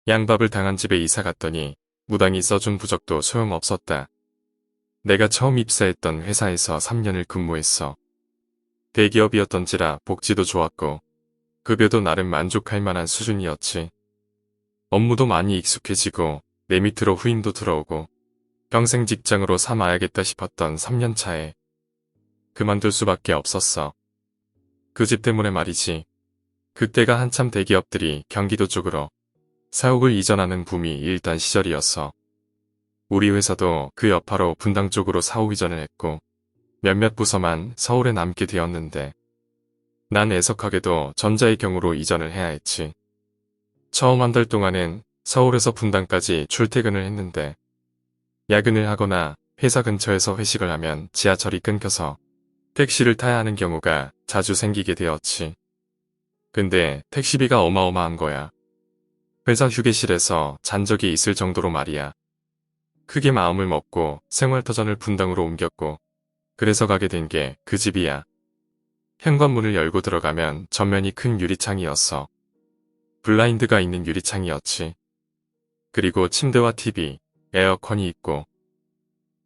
양밥을 당한 집에 이사 갔더니 무당이 써준 부적도 소용없었다. 내가 처음 입사했던 회사에서 3년을 근무했어. 대기업이었던지라 복지도 좋았고 급여도 나름 만족할 만한 수준이었지. 업무도 많이 익숙해지고 내 밑으로 후임도 들어오고 평생 직장으로 삼아야겠다 싶었던 3년 차에 그만둘 수밖에 없었어. 그 집 때문에 말이지. 그때가 한참 대기업들이 경기도 쪽으로 사옥을 이전하는 붐이 일단 시절이었어. 우리 회사도 그 여파로 분당 쪽으로 사옥 이전을 했고 몇몇 부서만 서울에 남게 되었는데 난 애석하게도 전자의 경우로 이전을 해야 했지. 처음 한 달 동안은 서울에서 분당까지 출퇴근을 했는데 야근을 하거나 회사 근처에서 회식을 하면 지하철이 끊겨서 택시를 타야 하는 경우가 자주 생기게 되었지. 근데 택시비가 어마어마한 거야. 회사 휴게실에서 잔 적이 있을 정도로 말이야. 크게 마음을 먹고 생활터전을 분당으로 옮겼고 그래서 가게 된 게 그 집이야. 현관문을 열고 들어가면 전면이 큰 유리창이었어. 블라인드가 있는 유리창이었지. 그리고 침대와 TV, 에어컨이 있고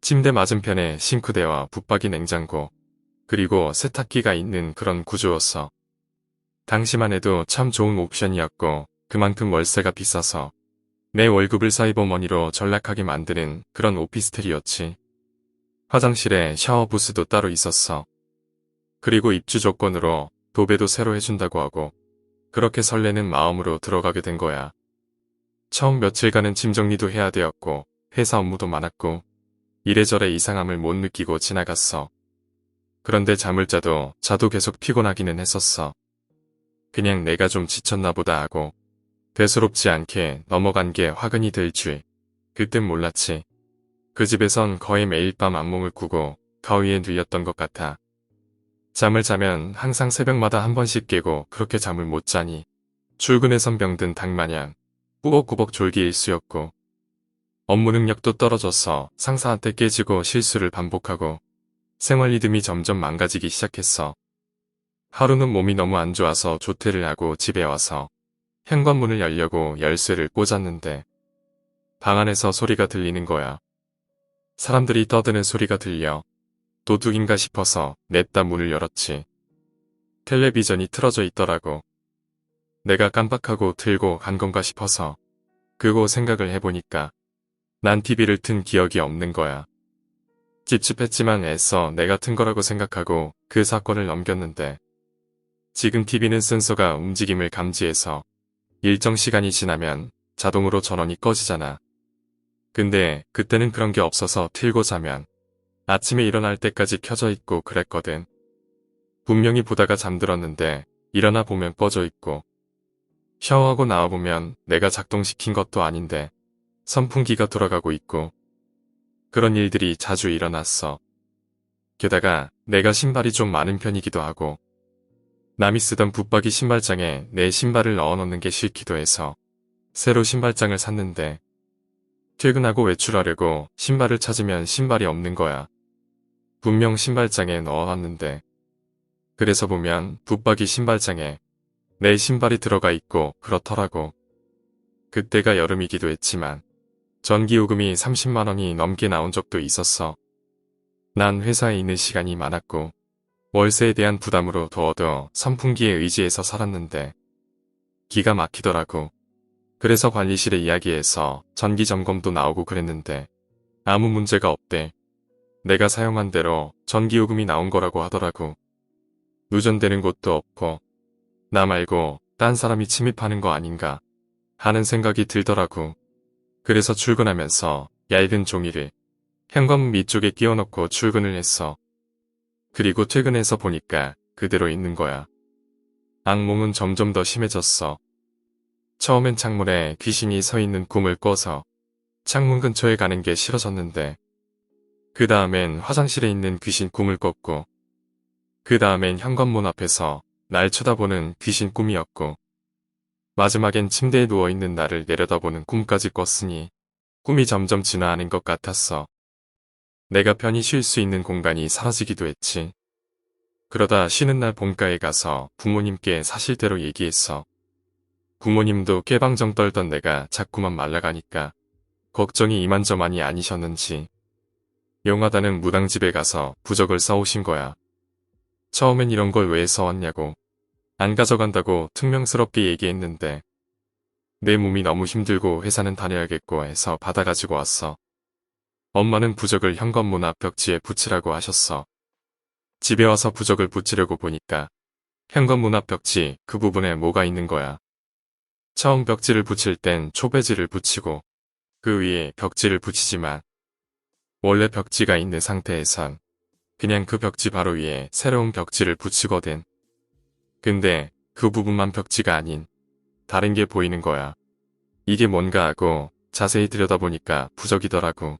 침대 맞은편에 싱크대와 붙박이 냉장고 그리고 세탁기가 있는 그런 구조였어. 당시만 해도 참 좋은 옵션이었고 그만큼 월세가 비싸서 내 월급을 사이버머니로 전락하게 만드는 그런 오피스텔이었지. 화장실에 샤워 부스도 따로 있었어. 그리고 입주 조건으로 도배도 새로 해준다고 하고 그렇게 설레는 마음으로 들어가게 된 거야. 처음 며칠간은 짐 정리도 해야 되었고 회사 업무도 많았고 이래저래 이상함을 못 느끼고 지나갔어. 그런데 잠을 자도 계속 피곤하기는 했었어. 그냥 내가 좀 지쳤나 보다 하고 대수롭지 않게 넘어간 게 화근이 될 줄 그땐 몰랐지. 그 집에선 거의 매일 밤 악몽을 꾸고 가위에 눌렸던 것 같아. 잠을 자면 항상 새벽마다 한 번씩 깨고 그렇게 잠을 못 자니 출근해선 병든 닭마냥 꾸벅꾸벅 졸기 일쑤였고 업무 능력도 떨어져서 상사한테 깨지고 실수를 반복하고 생활 리듬이 점점 망가지기 시작했어. 하루는 몸이 너무 안 좋아서 조퇴를 하고 집에 와서 현관문을 열려고 열쇠를 꽂았는데 방 안에서 소리가 들리는 거야. 사람들이 떠드는 소리가 들려 도둑인가 싶어서 냅다 문을 열었지. 텔레비전이 틀어져 있더라고. 내가 깜빡하고 들고 간 건가 싶어서 그거 생각을 해보니까 난 TV를 튼 기억이 없는 거야. 찝찝했지만 애써 내가 튼 거라고 생각하고 그 사건을 넘겼는데 지금 TV는 센서가 움직임을 감지해서 일정 시간이 지나면 자동으로 전원이 꺼지잖아. 근데 그때는 그런 게 없어서 틀고 자면 아침에 일어날 때까지 켜져 있고 그랬거든. 분명히 보다가 잠들었는데 일어나 보면 꺼져 있고 샤워하고 나와보면 내가 작동시킨 것도 아닌데 선풍기가 돌아가고 있고 그런 일들이 자주 일어났어. 게다가 내가 신발이 좀 많은 편이기도 하고 남이 쓰던 붙박이 신발장에 내 신발을 넣어놓는 게 싫기도 해서 새로 신발장을 샀는데 퇴근하고 외출하려고 신발을 찾으면 신발이 없는 거야. 분명 신발장에 넣어놨는데 그래서 보면 붙박이 신발장에 내 신발이 들어가 있고 그렇더라고. 그때가 여름이기도 했지만 전기요금이 30만 원이 넘게 나온 적도 있었어. 난 회사에 있는 시간이 많았고 월세에 대한 부담으로 더어더 선풍기에 의지해서 살았는데 기가 막히더라고. 그래서 관리실에 이야기해서 전기점검도 나오고 그랬는데 아무 문제가 없대. 내가 사용한 대로 전기요금이 나온 거라고 하더라고. 누전되는 곳도 없고 나 말고 딴 사람이 침입하는 거 아닌가 하는 생각이 들더라고. 그래서 출근하면서 얇은 종이를 현관문 밑쪽에 끼워넣고 출근을 했어. 그리고 퇴근해서 보니까 그대로 있는 거야. 악몽은 점점 더 심해졌어. 처음엔 창문에 귀신이 서 있는 꿈을 꿔서 창문 근처에 가는 게 싫어졌는데 그 다음엔 화장실에 있는 귀신 꿈을 꿨고 그 다음엔 현관문 앞에서 날 쳐다보는 귀신 꿈이었고 마지막엔 침대에 누워있는 나를 내려다보는 꿈까지 꿨으니 꿈이 점점 진화하는 것 같았어. 내가 편히 쉴 수 있는 공간이 사라지기도 했지. 그러다 쉬는 날 본가에 가서 부모님께 사실대로 얘기했어. 부모님도 깨방정 떨던 내가 자꾸만 말라가니까 걱정이 이만저만이 아니셨는지 용하다는 무당집에 가서 부적을 써오신 거야. 처음엔 이런 걸 왜 써왔냐고, 안 가져간다고 퉁명스럽게 얘기했는데 내 몸이 너무 힘들고 회사는 다녀야겠고 해서 받아가지고 왔어. 엄마는 부적을 현관문 앞 벽지에 붙이라고 하셨어. 집에 와서 부적을 붙이려고 보니까 현관문 앞 벽지 그 부분에 뭐가 있는 거야. 처음 벽지를 붙일 땐 초배지를 붙이고 그 위에 벽지를 붙이지만 원래 벽지가 있는 상태에선 그냥 그 벽지 바로 위에 새로운 벽지를 붙이거든. 근데 그 부분만 벽지가 아닌 다른 게 보이는 거야. 이게 뭔가 하고 자세히 들여다보니까 부적이더라고.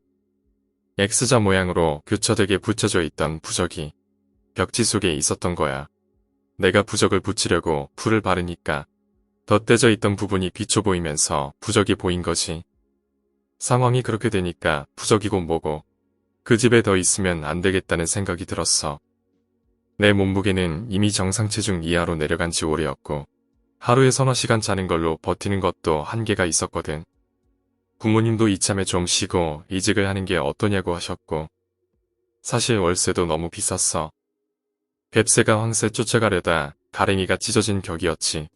X자 모양으로 교차되게 붙여져 있던 부적이 벽지 속에 있었던 거야. 내가 부적을 붙이려고 풀을 바르니까 덧대져 있던 부분이 비쳐 보이면서 부적이 보인 거지. 상황이 그렇게 되니까 부적이고 뭐고 그 집에 더 있으면 안 되겠다는 생각이 들었어. 내 몸무게는 이미 정상 체중 이하로 내려간 지 오래였고 하루에 서너 시간 자는 걸로 버티는 것도 한계가 있었거든. 부모님도 이참에 좀 쉬고 이직을 하는 게 어떠냐고 하셨고 사실 월세도 너무 비쌌어. 뱁새가 황새 쫓아가려다 가랭이가 찢어진 격이었지.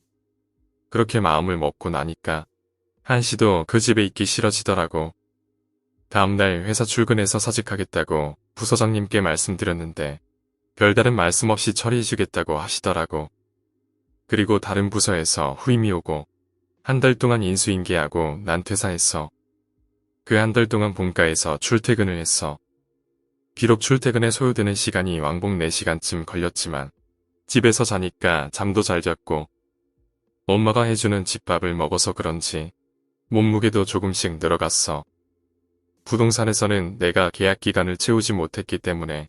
그렇게 마음을 먹고 나니까 한시도 그 집에 있기 싫어지더라고. 다음날 회사 출근해서 사직하겠다고 부서장님께 말씀드렸는데 별다른 말씀 없이 처리해주겠다고 하시더라고. 그리고 다른 부서에서 후임이 오고 한 달 동안 인수인계하고 난 퇴사했어. 그 한 달 동안 본가에서 출퇴근을 했어. 비록 출퇴근에 소요되는 시간이 왕복 4시간쯤 걸렸지만 집에서 자니까 잠도 잘 잤고 엄마가 해주는 집밥을 먹어서 그런지 몸무게도 조금씩 늘어갔어. 부동산에서는 내가 계약 기간을 채우지 못했기 때문에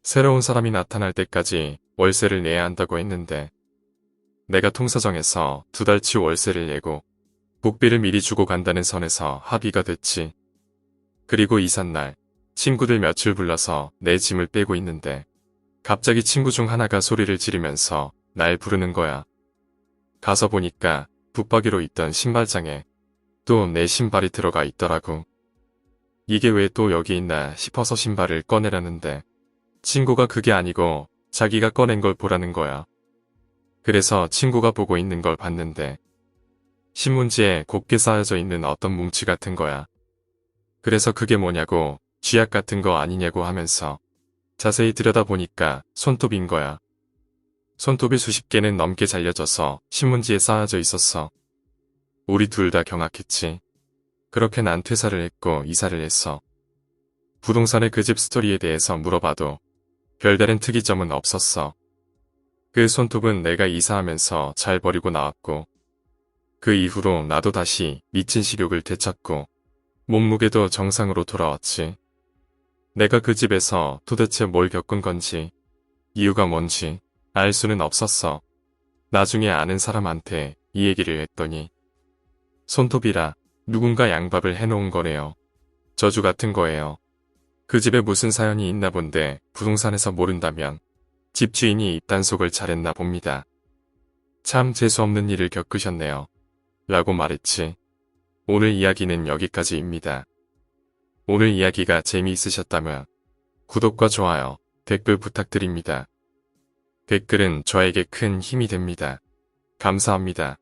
새로운 사람이 나타날 때까지 월세를 내야 한다고 했는데 내가 통사정해서 2달치 월세를 내고 복비를 미리 주고 간다는 선에서 합의가 됐지. 그리고 이삿날 친구들 며칠 불러서 내 짐을 빼고 있는데 갑자기 친구 중 하나가 소리를 지르면서 날 부르는 거야. 가서 보니까 붙박이로 있던 신발장에 또 내 신발이 들어가 있더라고. 이게 왜 또 여기 있나 싶어서 신발을 꺼내라는데 친구가 그게 아니고 자기가 꺼낸 걸 보라는 거야. 그래서 친구가 보고 있는 걸 봤는데 신문지에 곱게 쌓여져 있는 어떤 뭉치 같은 거야. 그래서 그게 뭐냐고 쥐약 같은 거 아니냐고 하면서 자세히 들여다보니까 손톱인 거야. 손톱이 수십 개는 넘게 잘려져서 신문지에 쌓여져 있었어. 우리 둘 다 경악했지. 그렇게 난 퇴사를 했고 이사를 했어. 부동산의 그 집 스토리에 대해서 물어봐도 별다른 특이점은 없었어. 그 손톱은 내가 이사하면서 잘 버리고 나왔고 그 이후로 나도 다시 미친 식욕을 되찾고 몸무게도 정상으로 돌아왔지. 내가 그 집에서 도대체 뭘 겪은 건지 이유가 뭔지 알 수는 없었어. 나중에 아는 사람한테 이 얘기를 했더니 손톱이라 누군가 양밥을 해놓은 거래요. 저주 같은 거예요. 그 집에 무슨 사연이 있나 본데 부동산에서 모른다면 집주인이 입단속을 잘했나 봅니다. 참 재수없는 일을 겪으셨네요. 라고 말했지. 오늘 이야기는 여기까지입니다. 오늘 이야기가 재미있으셨다면 구독과 좋아요, 댓글 부탁드립니다. 댓글은 저에게 큰 힘이 됩니다. 감사합니다.